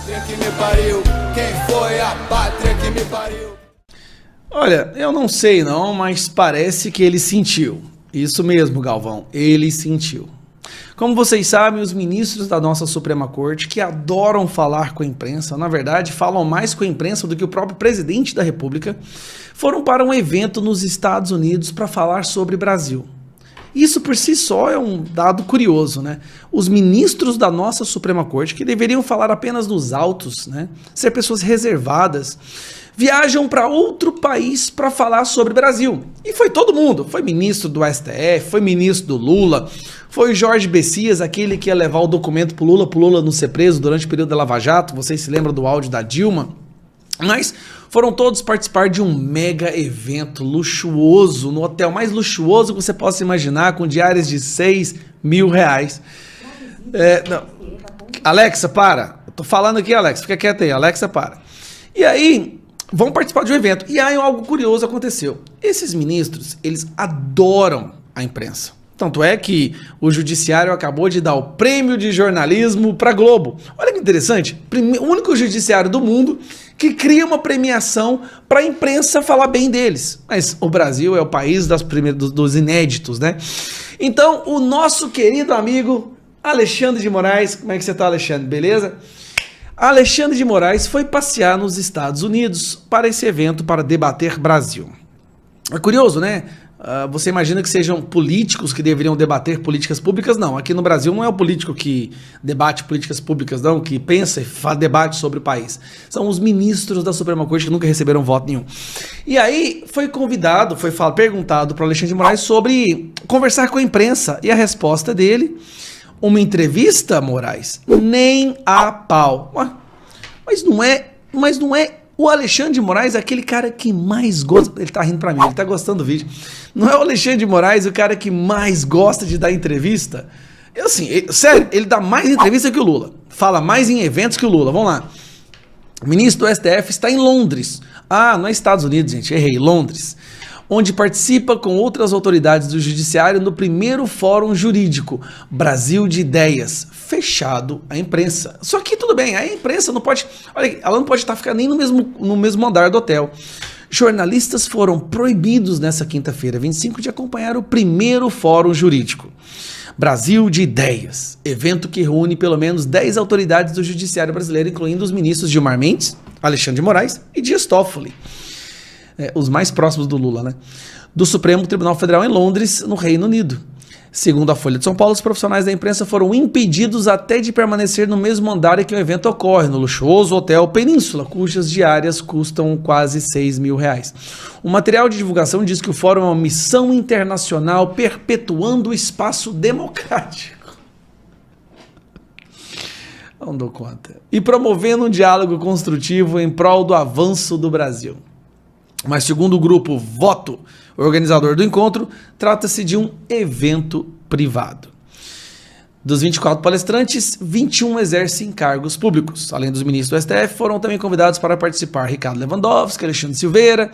Que me pariu, quem foi a pátria que me pariu? Olha, eu não sei não, mas parece que ele sentiu. Isso mesmo, Galvão, ele sentiu. Como vocês sabem, os ministros da nossa Suprema Corte, que adoram falar com a imprensa, na verdade falam mais com a imprensa do que o próprio presidente da República, foram para um evento nos Estados Unidos para falar sobre Brasil. Isso por si só é um dado curioso, né? Os ministros da nossa Suprema Corte, que deveriam falar apenas nos autos, né? Ser pessoas reservadas, viajam para outro país para falar sobre Brasil. E foi todo mundo. Foi ministro do STF, foi ministro do Lula, foi o Jorge Bessias, aquele que ia levar o documento pro Lula não ser preso durante o período da Lava Jato. Vocês se lembram do áudio da Dilma? Mas foram todos participar de um mega evento luxuoso, no hotel mais luxuoso que você possa imaginar, com diárias de R$6.000. Não. Alexa, para. Eu tô falando aqui, Alexa, fica quieta aí. Alexa, para. E aí, vão participar de um evento. E aí algo curioso aconteceu. Esses ministros, eles adoram a imprensa. Tanto é que o judiciário acabou de dar o prêmio de jornalismo para Globo. Olha que interessante, o único judiciário do mundo que cria uma premiação para a imprensa falar bem deles. Mas o Brasil é o país dos inéditos, né? Então, o nosso querido amigo Alexandre de Moraes, como é que você tá, Alexandre? Beleza? Alexandre de Moraes foi passear nos Estados Unidos para esse evento para debater Brasil. É curioso, né? Você imagina que sejam políticos que deveriam debater políticas públicas? Não, aqui no Brasil não é o político que debate políticas públicas, não, que pensa e faz debate sobre o país. São os ministros da Suprema Corte que nunca receberam voto nenhum. E aí foi convidado, perguntado para Alexandre de Moraes sobre conversar com a imprensa. E a resposta dele, uma entrevista, Moraes? Nem a pau. Mas não é o Alexandre de Moraes é aquele cara que mais gosta... Ele tá rindo pra mim, ele tá gostando do vídeo. Não é o Alexandre de Moraes o cara que mais gosta de dar entrevista? Sério, ele dá mais entrevista que o Lula. Fala mais em eventos que o Lula. Vamos lá. O ministro do STF está em Londres. Não é Estados Unidos, gente. Errei. Londres. Onde participa com outras autoridades do judiciário no primeiro fórum jurídico Brasil de Ideias, fechado à imprensa. Só que tudo bem, a imprensa não pode... Olha, ela não pode ficar nem no mesmo andar do hotel. Jornalistas foram proibidos nessa quinta-feira, 25, de acompanhar o primeiro fórum jurídico Brasil de Ideias, evento que reúne pelo menos 10 autoridades do judiciário brasileiro, incluindo os ministros Gilmar Mendes, Alexandre de Moraes e Dias Toffoli. Os mais próximos do Lula, né? Do Supremo Tribunal Federal em Londres, no Reino Unido. Segundo a Folha de São Paulo, os profissionais da imprensa foram impedidos até de permanecer no mesmo andar em que o evento ocorre, no luxuoso Hotel Península, cujas diárias custam quase R$6.000. O material de divulgação diz que o fórum é uma missão internacional perpetuando o espaço democrático. Não dou conta. E promovendo um diálogo construtivo em prol do avanço do Brasil. Mas segundo o grupo Voto, o organizador do encontro, trata-se de um evento privado. Dos 24 palestrantes, 21 exercem cargos públicos. Além dos ministros do STF, foram também convidados para participar Ricardo Lewandowski, Alexandre Silveira,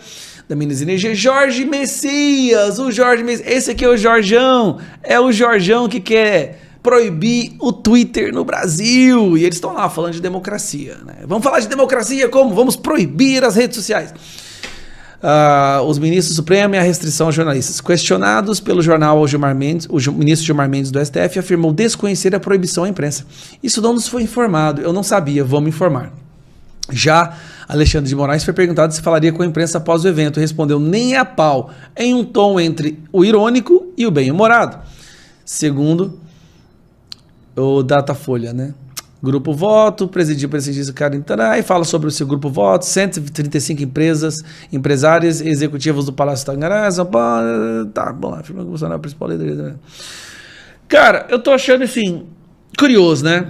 da Minas Energia, Jorge Messias, esse aqui é o Jorjão, que quer proibir o Twitter no Brasil. E eles estão lá falando de democracia, né? Vamos falar de democracia como? Vamos proibir as redes sociais. Os ministros do Supremo e a restrição aos jornalistas. Questionados pelo jornal o ministro Gilmar Mendes do STF afirmou desconhecer a proibição à imprensa. Isso não nos foi informado, eu não sabia, vamos informar. Já Alexandre de Moraes foi perguntado se falaria com a imprensa após o evento, respondeu nem a pau, em um tom entre o irônico e o bem-humorado. Segundo o Datafolha, né? Grupo Voto, presidiu o presidente Karen Tarai, fala sobre o seu Grupo Voto, 135 empresárias executivas do Palácio Tangará, São Paulo, tá bom, afirma que o Bolsonaro é o principal líder. Cara, eu tô achando, assim, curioso, né?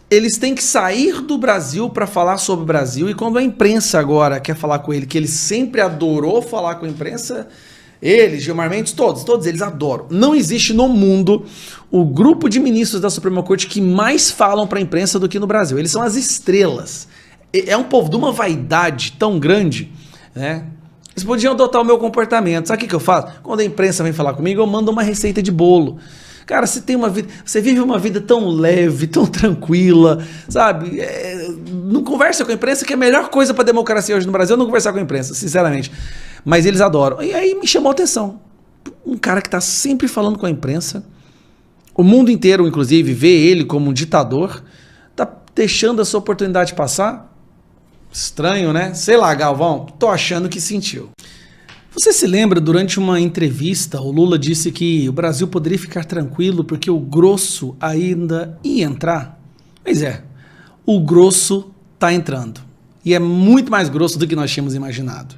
Eles têm que sair do Brasil para falar sobre o Brasil, e quando a imprensa agora quer falar com ele, que ele sempre adorou falar com a imprensa... Ele, Gilmar Mendes, todos eles adoram. Não existe no mundo o grupo de ministros da Suprema Corte que mais falam para a imprensa do que no Brasil. Eles são as estrelas. É um povo de uma vaidade tão grande, né? Eles podiam adotar o meu comportamento. Sabe o que eu faço? Quando a imprensa vem falar comigo, eu mando uma receita de bolo. Cara, você tem uma vida, você vive uma vida tão leve, tão tranquila, sabe? Não conversa com a imprensa, que é a melhor coisa para a democracia hoje no Brasil, não conversar com a imprensa, sinceramente. Mas eles adoram. E aí me chamou a atenção. Um cara que está sempre falando com a imprensa, o mundo inteiro, inclusive, vê ele como um ditador, tá deixando a sua oportunidade passar? Estranho, né? Sei lá, Galvão, tô achando que sentiu. Você se lembra, durante uma entrevista, o Lula disse que o Brasil poderia ficar tranquilo porque o grosso ainda ia entrar? Pois é, o grosso tá entrando. E é muito mais grosso do que nós tínhamos imaginado.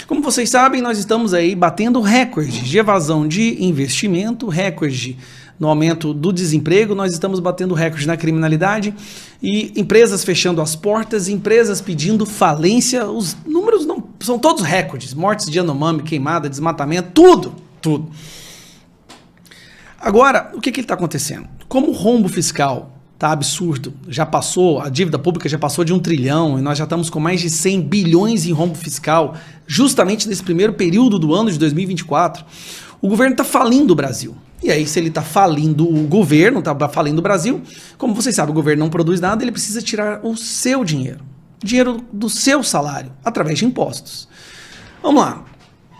Como vocês sabem, nós estamos aí batendo recordes de evasão de investimento, recorde no aumento do desemprego, nós estamos batendo recorde na criminalidade e empresas fechando as portas, empresas pedindo falência, os números não são todos recordes, mortes de Yanomami, queimada, desmatamento, tudo. Agora, o que está acontecendo? Como o rombo fiscal tá absurdo, já passou, a dívida pública já passou de 1 trilhão e nós já estamos com mais de 100 bilhões em rombo fiscal, justamente nesse primeiro período do ano de 2024, o governo está falindo o Brasil. E aí, se ele está falindo o governo, está falindo o Brasil, como vocês sabem, o governo não produz nada, ele precisa tirar o seu dinheiro do seu salário, através de impostos. Vamos lá.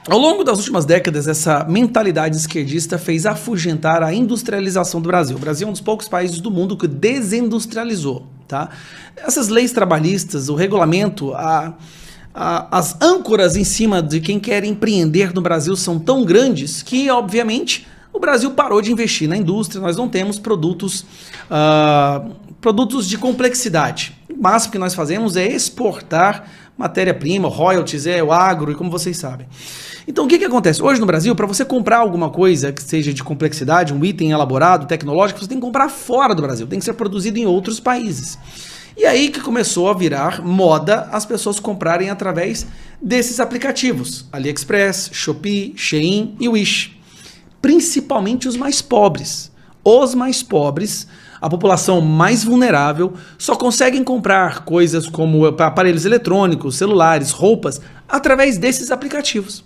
Ao longo das últimas décadas, essa mentalidade esquerdista fez afugentar a industrialização do Brasil. O Brasil é um dos poucos países do mundo que desindustrializou, tá? Essas leis trabalhistas, o regulamento, as âncoras em cima de quem quer empreender no Brasil são tão grandes que, obviamente, o Brasil parou de investir na indústria, nós não temos produtos de complexidade. O máximo que nós fazemos é exportar matéria-prima, royalties, o agro, e como vocês sabem. Então, o que acontece? Hoje no Brasil, para você comprar alguma coisa que seja de complexidade, um item elaborado, tecnológico, você tem que comprar fora do Brasil, tem que ser produzido em outros países. E aí que começou a virar moda as pessoas comprarem através desses aplicativos, AliExpress, Shopee, Shein e Wish. Principalmente os mais pobres. Os mais pobres, a população mais vulnerável, só conseguem comprar coisas como aparelhos eletrônicos, celulares, roupas, através desses aplicativos.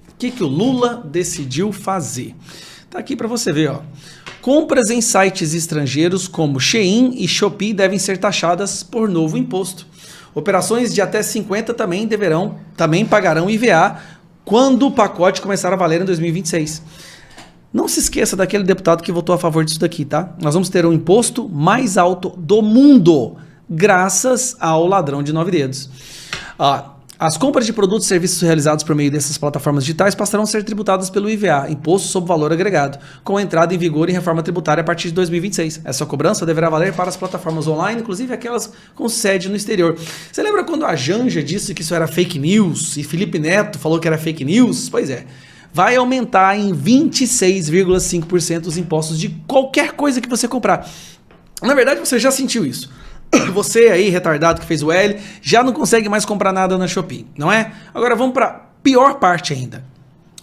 O que o Lula decidiu fazer? Tá aqui para você ver, ó. Compras em sites estrangeiros como Shein e Shopee devem ser taxadas por novo imposto. Operações de até 50 também pagarão IVA quando o pacote começar a valer em 2026. Não se esqueça daquele deputado que votou a favor disso daqui, tá? Nós vamos ter o imposto mais alto do mundo, graças ao ladrão de 9 dedos. As compras de produtos e serviços realizados por meio dessas plataformas digitais passarão a ser tributadas pelo IVA, Imposto sobre Valor Agregado, com a entrada em vigor em reforma tributária a partir de 2026. Essa cobrança deverá valer para as plataformas online, inclusive aquelas com sede no exterior. Você lembra quando a Janja disse que isso era fake news e Felipe Neto falou que era fake news? Pois é. Vai aumentar em 26,5% os impostos de qualquer coisa que você comprar. Na verdade, você já sentiu isso. Você aí, retardado que fez o L, já não consegue mais comprar nada na Shopee, não é? Agora vamos para a pior parte ainda.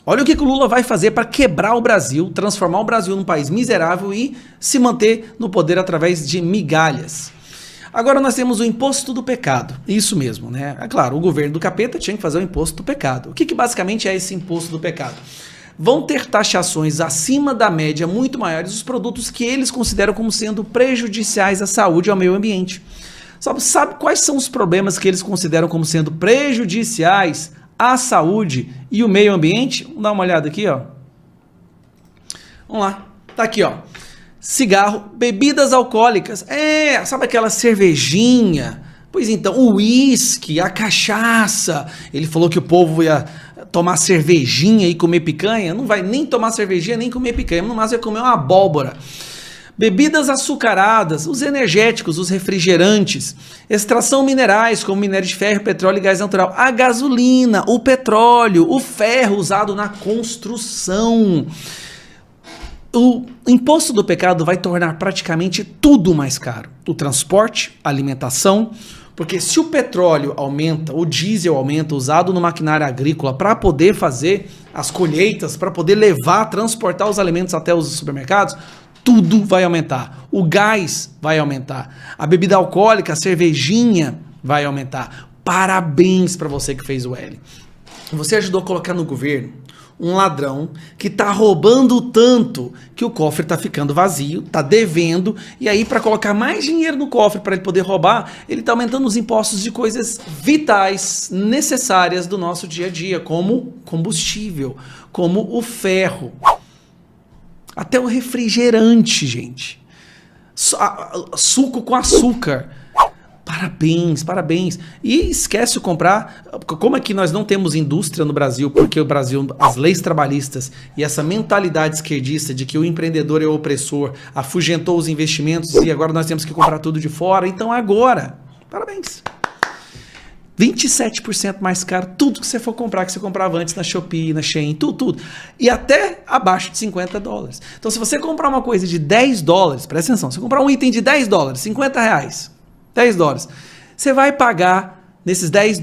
Olha o que o Lula vai fazer para quebrar o Brasil, transformar o Brasil num país miserável e se manter no poder através de migalhas. Agora nós temos o imposto do pecado, isso mesmo, né? É claro, o governo do capeta tinha que fazer o imposto do pecado. O que basicamente é esse imposto do pecado? Vão ter taxações acima da média muito maiores dos produtos que eles consideram como sendo prejudiciais à saúde e ao meio ambiente. Sabe quais são os problemas que eles consideram como sendo prejudiciais à saúde e o meio ambiente? Vamos dar uma olhada aqui, ó. Vamos lá, tá aqui, ó. Cigarro, bebidas alcoólicas, sabe aquela cervejinha? Pois então, o uísque, a cachaça, ele falou que o povo ia tomar cervejinha e comer picanha, não vai nem tomar cervejinha nem comer picanha, no máximo vai comer uma abóbora. Bebidas açucaradas, os energéticos, os refrigerantes, extração minerais como minério de ferro, petróleo e gás natural, a gasolina, o petróleo, o ferro usado na construção. O imposto do pecado vai tornar praticamente tudo mais caro. O transporte, a alimentação, porque se o petróleo aumenta, o diesel aumenta, usado no maquinário agrícola para poder fazer as colheitas, para poder levar, transportar os alimentos até os supermercados, tudo vai aumentar. O gás vai aumentar. A bebida alcoólica, a cervejinha vai aumentar. Parabéns para você que fez o L. Você ajudou a colocar no governo um ladrão que tá roubando tanto que o cofre tá ficando vazio, tá devendo, e aí para colocar mais dinheiro no cofre para ele poder roubar, ele tá aumentando os impostos de coisas vitais, necessárias do nosso dia a dia, como combustível, como o ferro, até o refrigerante, gente. Suco com açúcar. Parabéns, parabéns. E esquece de comprar. Como é que nós não temos indústria no Brasil? Porque o Brasil, as leis trabalhistas e essa mentalidade esquerdista de que o empreendedor é o opressor afugentou os investimentos e agora nós temos que comprar tudo de fora. Então agora, parabéns. 27% mais caro tudo que você for comprar, que você comprava antes na Shopee, na Shein, tudo. E até abaixo de $50. Então se você comprar uma coisa de $10, presta atenção, se você comprar um item de $10, R$50, $10, você vai pagar nesses $10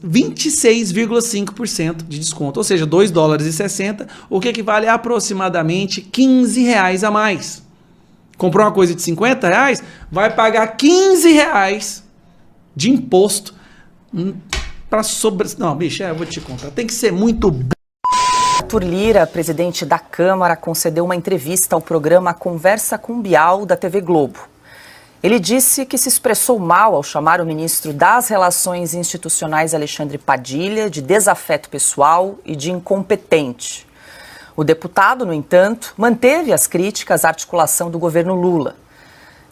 26,5% de desconto, ou seja, $2,60, o que equivale a aproximadamente R$15 a mais. Comprou uma coisa de R$50, vai pagar R$15 de imposto para sobre... Não, bicho, eu vou te contar, tem que ser muito... Arthur Lira, presidente da Câmara, concedeu uma entrevista ao programa Conversa com Bial da TV Globo. Ele disse que se expressou mal ao chamar o ministro das Relações Institucionais, Alexandre Padilha, de desafeto pessoal e de incompetente. O deputado, no entanto, manteve as críticas à articulação do governo Lula.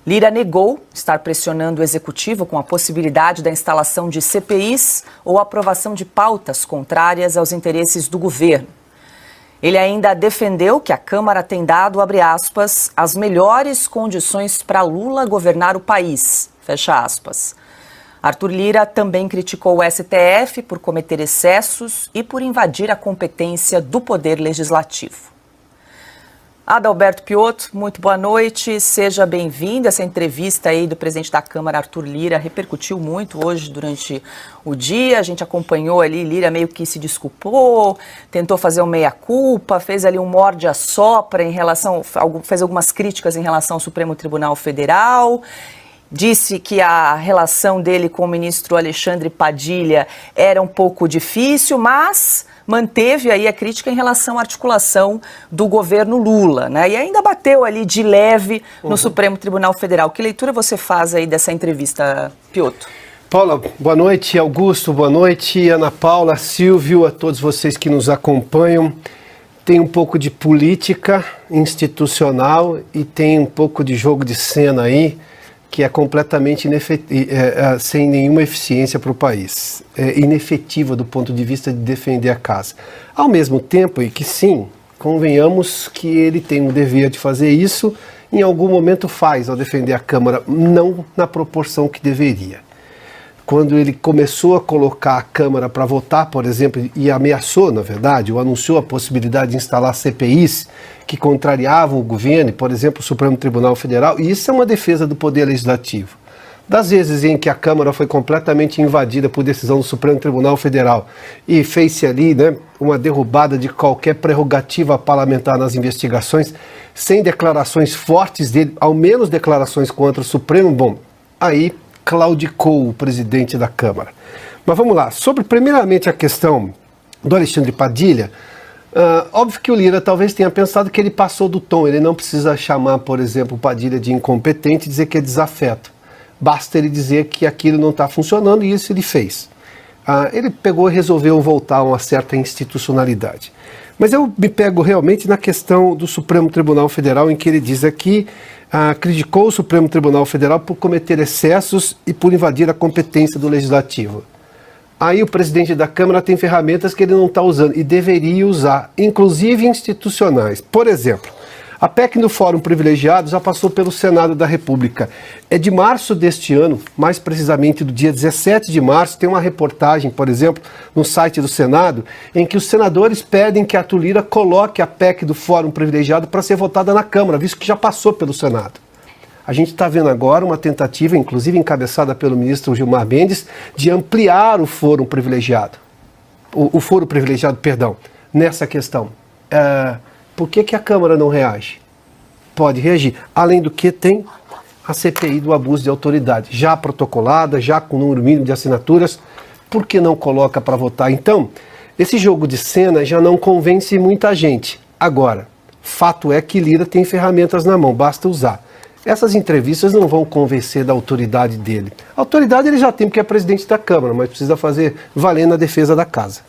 Lira negou estar pressionando o executivo com a possibilidade da instalação de CPIs ou aprovação de pautas contrárias aos interesses do governo. Ele ainda defendeu que a Câmara tem dado, abre aspas, as melhores condições para Lula governar o país, fecha aspas. Arthur Lira também criticou o STF por cometer excessos e por invadir a competência do Poder Legislativo. Adalberto Piotto, muito boa noite, seja bem-vindo. Essa entrevista aí do presidente da Câmara, Arthur Lira, repercutiu muito hoje durante o dia. A gente acompanhou ali, Lira meio que se desculpou, tentou fazer um meia-culpa, fez ali um morde-a-sopra em relação, fez algumas críticas em relação ao Supremo Tribunal Federal. Disse que a relação dele com o ministro Alexandre Padilha era um pouco difícil, mas manteve aí a crítica em relação à articulação do governo Lula, né? E ainda bateu ali de leve no Supremo Tribunal Federal. Que leitura você faz aí dessa entrevista, Piotto? Paula, boa noite. Augusto, boa noite. Ana Paula, Silvio, a todos vocês que nos acompanham. Tem um pouco de política institucional e tem um pouco de jogo de cena aí, que é completamente sem nenhuma eficiência para o país, inefetiva do ponto de vista de defender a casa. Ao mesmo tempo, e que sim, convenhamos que ele tem o dever de fazer isso, em algum momento faz ao defender a Câmara, não na proporção que deveria. Quando ele começou a colocar a Câmara para votar, por exemplo, e ameaçou, na verdade, ou anunciou a possibilidade de instalar CPIs que contrariavam o governo, por exemplo, o Supremo Tribunal Federal, e isso é uma defesa do Poder Legislativo. Das vezes em que a Câmara foi completamente invadida por decisão do Supremo Tribunal Federal e fez-se ali, né, uma derrubada de qualquer prerrogativa parlamentar nas investigações, sem declarações fortes dele, ao menos declarações contra o Supremo, bom, aí claudicou o presidente da Câmara. Mas vamos lá, sobre primeiramente a questão do Alexandre Padilha, óbvio que o Lira talvez tenha pensado que ele passou do tom, ele não precisa chamar, por exemplo, o Padilha de incompetente e dizer que é desafeto. Basta ele dizer que aquilo não está funcionando e isso ele fez. Ele pegou e resolveu voltar a uma certa institucionalidade. Mas eu me pego realmente na questão do Supremo Tribunal Federal, em que ele diz aqui, criticou o Supremo Tribunal Federal por cometer excessos e por invadir a competência do Legislativo. Aí o presidente da Câmara tem ferramentas que ele não está usando e deveria usar, inclusive institucionais. Por exemplo, a PEC do Fórum Privilegiado já passou pelo Senado da República. É de março deste ano, mais precisamente do dia 17 de março, tem uma reportagem, por exemplo, no site do Senado, em que os senadores pedem que a Arthur Lira coloque a PEC do Fórum Privilegiado para ser votada na Câmara, visto que já passou pelo Senado. A gente está vendo agora uma tentativa, inclusive encabeçada pelo ministro Gilmar Mendes, de ampliar o foro privilegiado. O foro privilegiado, perdão, nessa questão. Por que a Câmara não reage? Pode reagir. Além do que tem a CPI do abuso de autoridade, já protocolada, já com número mínimo de assinaturas, por que não coloca para votar? Então, Esse jogo de cena já não convence muita gente. Agora, fato é que Lira tem ferramentas na mão, basta usar. Essas entrevistas não vão convencer da autoridade dele. A autoridade ele já tem porque é presidente da Câmara, mas precisa fazer valer na defesa da casa.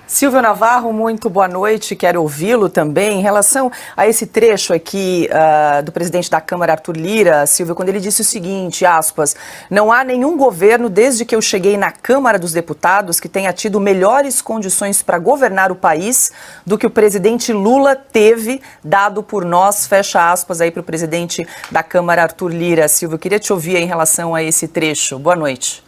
Silvio Navarro, muito boa noite, quero ouvi-lo também em relação a esse trecho aqui do presidente da Câmara, Arthur Lira, Silvio, quando ele disse o seguinte, aspas, não há nenhum governo desde que eu cheguei na Câmara dos Deputados que tenha tido melhores condições para governar o país do que o presidente Lula teve, dado por nós, fecha aspas aí para o presidente da Câmara, Arthur Lira. Silvio, eu queria te ouvir em relação a esse trecho. Boa noite.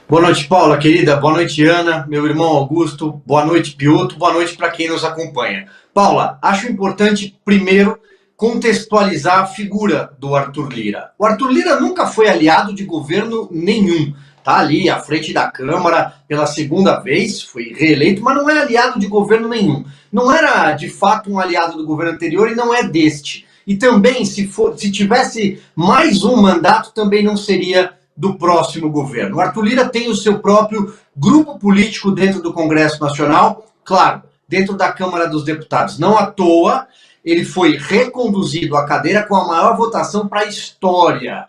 Boa noite, Paula, querida. Boa noite, Ana, meu irmão Augusto. Boa noite, Piotr. Boa noite para quem nos acompanha. Paula, acho importante, primeiro, contextualizar a figura do Arthur Lira. O Arthur Lira nunca foi aliado de governo nenhum. Está ali à frente da Câmara pela segunda vez, foi reeleito, mas não é aliado de governo nenhum. Não era, de fato, um aliado do governo anterior e não é deste. E também, se tivesse mais um mandato, também não seria do próximo governo. O Arthur Lira tem o seu próprio grupo político dentro do Congresso Nacional, claro, dentro da Câmara dos Deputados. Não à toa, ele foi reconduzido à cadeira com a maior votação para a história.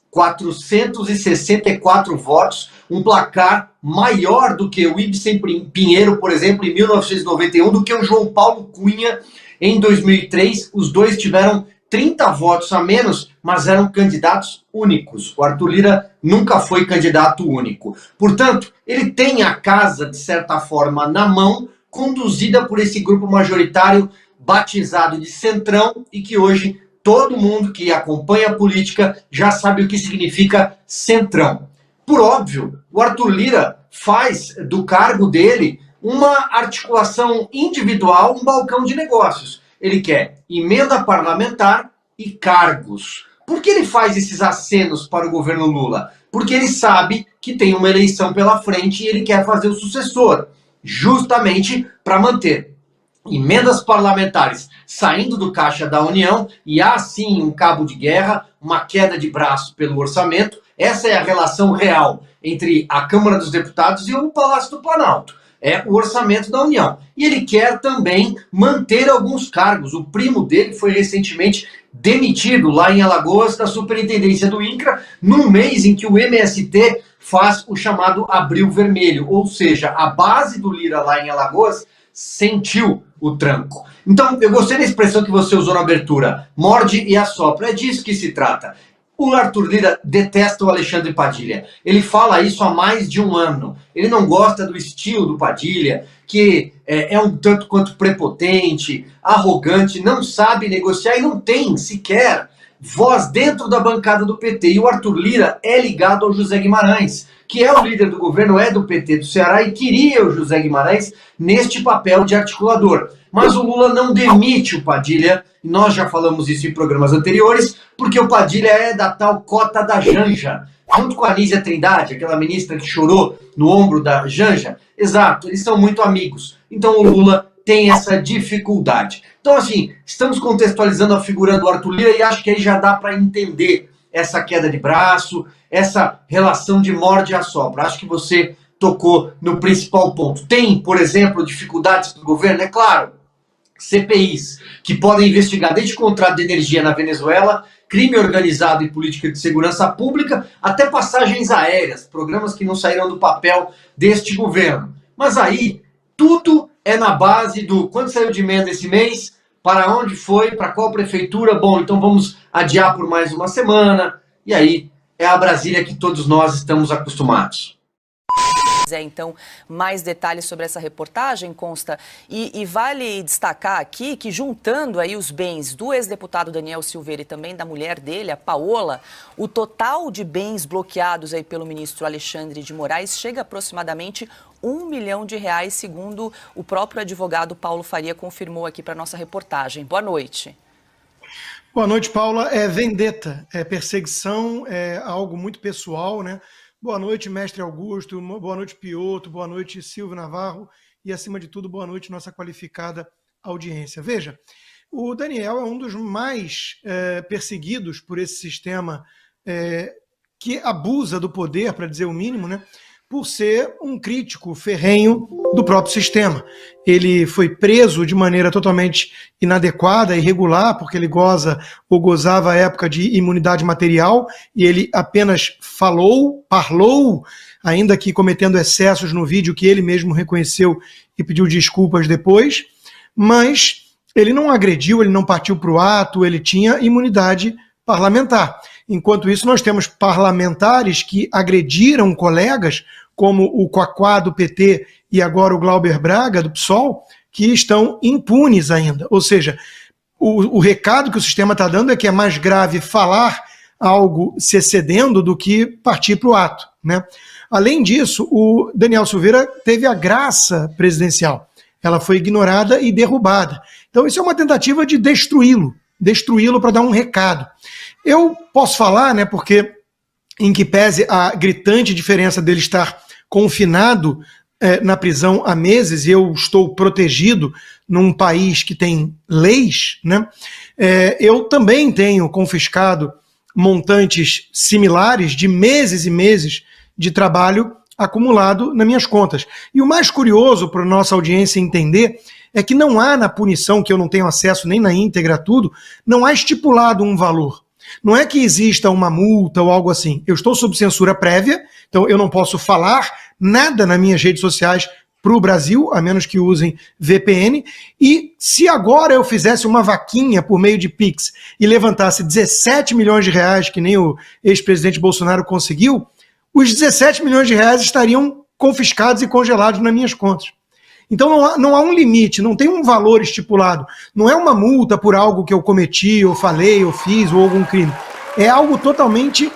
464 votos, um placar maior do que o Ibsen Pinheiro, por exemplo, em 1991, do que o João Paulo Cunha em 2003. Os dois tiveram 30 votos a menos, mas eram candidatos únicos. O Arthur Lira nunca foi candidato único. Portanto, ele tem a casa, de certa forma, na mão, conduzida por esse grupo majoritário batizado de Centrão e que hoje todo mundo que acompanha a política já sabe o que significa Centrão. Por óbvio, o Arthur Lira faz do cargo dele uma articulação individual, um balcão de negócios. Ele quer emenda parlamentar e cargos. Por que ele faz esses acenos para o governo Lula? Porque ele sabe que tem uma eleição pela frente e ele quer fazer o sucessor, justamente para manter emendas parlamentares saindo do caixa da União e há sim um cabo de guerra, uma queda de braço pelo orçamento. Essa é a relação real entre a Câmara dos Deputados e o Palácio do Planalto. É o orçamento da União. E ele quer também manter alguns cargos. O primo dele foi recentemente demitido lá em Alagoas da superintendência do INCRA, num mês em que o MST faz o chamado Abril Vermelho. Ou seja, a base do Lira lá em Alagoas sentiu o tranco. Então, eu gostei da expressão que você usou na abertura, morde e assopra. É disso que se trata. O Arthur Lira detesta o Alexandre Padilha. Ele fala isso há mais de um ano. Ele não gosta do estilo do Padilha, que é um tanto quanto prepotente, arrogante, não sabe negociar e não tem sequer voz dentro da bancada do PT. E o Arthur Lira é ligado ao José Guimarães, que é o líder do governo, é do PT do Ceará e queria o José Guimarães neste papel de articulador. Mas o Lula não demite o Padilha, e nós já falamos isso em programas anteriores, porque o Padilha é da tal cota da Janja, junto com a Anísia Trindade, aquela ministra que chorou no ombro da Janja. Exato, eles são muito amigos. Então o Lula tem essa dificuldade. Então, assim, estamos contextualizando a figura do Arthur Lira e acho que aí já dá para entender essa queda de braço, essa relação de morde e assopra. Acho que você tocou no principal ponto. Tem, por exemplo, dificuldades do governo? É claro. CPIs, que podem investigar desde contrato de energia na Venezuela, crime organizado e política de segurança pública, até passagens aéreas, programas que não saíram do papel deste governo. Mas aí, tudo é na base do quanto saiu de emenda esse mês, para onde foi, para qual prefeitura, bom, então vamos adiar por mais uma semana, e aí é a Brasília que todos nós estamos acostumados. Então, mais detalhes sobre essa reportagem, Consta, e vale destacar aqui que juntando aí os bens do ex-deputado Daniel Silveira e também da mulher dele, a Paola, o total de bens bloqueados aí pelo ministro Alexandre de Moraes chega a aproximadamente R$1 milhão, segundo o próprio advogado Paulo Faria confirmou aqui para nossa reportagem. Boa noite. Boa noite, Paula. É vendetta, é perseguição, é algo muito pessoal, né? Boa noite, mestre Augusto, boa noite, Piotr, boa noite, Silvio Navarro e, acima de tudo, boa noite, nossa qualificada audiência. Veja, o Daniel é um dos mais perseguidos por esse sistema que abusa do poder, para dizer o mínimo, né? por ser um crítico ferrenho do próprio sistema. Ele foi preso de maneira totalmente inadequada, irregular, porque ele goza ou gozava à época de imunidade material, e ele apenas parlou, ainda que cometendo excessos no vídeo que ele mesmo reconheceu e pediu desculpas depois, mas ele não agrediu, ele não partiu para o ato, ele tinha imunidade parlamentar. Enquanto isso, nós temos parlamentares que agrediram colegas, como o Quaquá do PT e agora o Glauber Braga do PSOL, que estão impunes ainda. Ou seja, o recado que o sistema está dando é que é mais grave falar algo se excedendo do que partir para o ato, né? Além disso, o Daniel Silveira teve a graça presidencial. Ela foi ignorada e derrubada. Então isso é uma tentativa de destruí-lo para dar um recado. Eu posso falar, né, porque em que pese a gritante diferença dele estar confinado na prisão há meses e eu estou protegido num país que tem leis, né, eu também tenho confiscado montantes similares de meses e meses de trabalho acumulado nas minhas contas. E o mais curioso para a nossa audiência entender é que não há na punição, que eu não tenho acesso nem na íntegra a tudo, não há estipulado um valor. Não é que exista uma multa ou algo assim. Eu estou sob censura prévia, então eu não posso falar nada nas minhas redes sociais para o Brasil, a menos que usem VPN, e se agora eu fizesse uma vaquinha por meio de Pix e levantasse 17 milhões de reais, que nem o ex-presidente Bolsonaro conseguiu, os 17 milhões de reais estariam confiscados e congelados nas minhas contas. Então não há um limite, não tem um valor estipulado. Não é uma multa por algo que eu cometi, ou falei, ou fiz, ou algum crime. É algo totalmente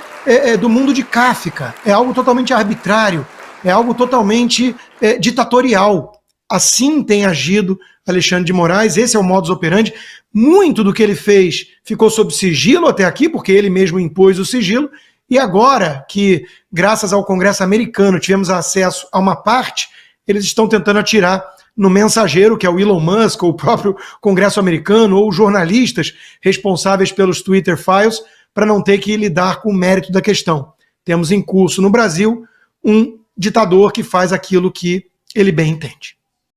do mundo de Kafka, é algo totalmente arbitrário, é algo totalmente ditatorial. Assim tem agido Alexandre de Moraes, esse é o modus operandi. Muito do que ele fez ficou sob sigilo até aqui, porque ele mesmo impôs o sigilo, e agora que, graças ao Congresso americano, tivemos acesso a uma parte, eles estão tentando atirar no mensageiro, que é o Elon Musk, ou o próprio Congresso americano, ou jornalistas responsáveis pelos Twitter Files, para não ter que lidar com o mérito da questão. Temos em curso no Brasil um ditador que faz aquilo que ele bem entende.